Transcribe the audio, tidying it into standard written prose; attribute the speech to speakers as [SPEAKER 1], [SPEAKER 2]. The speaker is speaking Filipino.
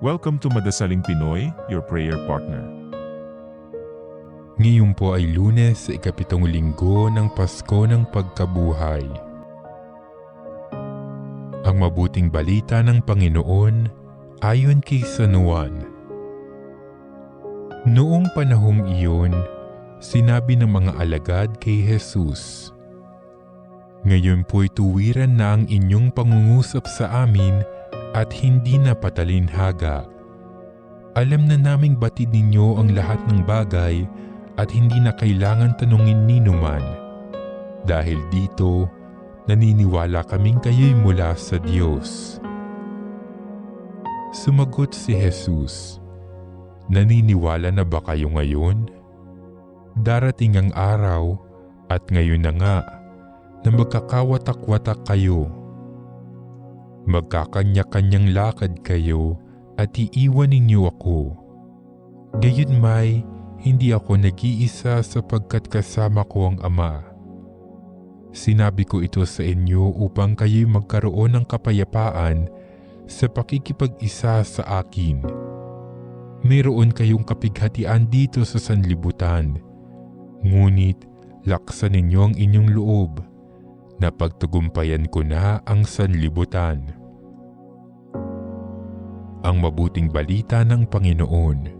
[SPEAKER 1] Welcome to Madasaling Pinoy, your prayer partner.
[SPEAKER 2] Ngayon po ay Lunes sa ikapitong linggo ng Pasko ng Pagkabuhay. Ang mabuting balita ng Panginoon ayon kay San Juan. Noong panahong iyon, sinabi ng mga alagad kay Jesus, "Ngayon po'y tuwiran na ang inyong pangungusap sa amin at hindi na patalinhaga. Alam na naming batid ninyo ang lahat ng bagay at hindi na kailangan tanungin ninuman. Dahil dito, naniniwala kaming kayo'y mula sa Diyos." Sumagot si Jesus, "Naniniwala na ba kayo ngayon? Darating ang araw at ngayon na nga na magkakawatak-watak kayo. Magkakanya-kanyang lakad kayo at iiwan ninyo ako. Gayunmay, hindi ako nag-iisa sapagkat kasama ko ang Ama. Sinabi ko ito sa inyo upang kayo'y magkaroon ng kapayapaan sa pakikipag-isa sa akin. Mayroon kayong kapighatian dito sa sanlibutan, ngunit laksan ninyo ang inyong loob. Napagtagumpayan ko na ang sanlibutan." Ang mabuting balita ng Panginoon.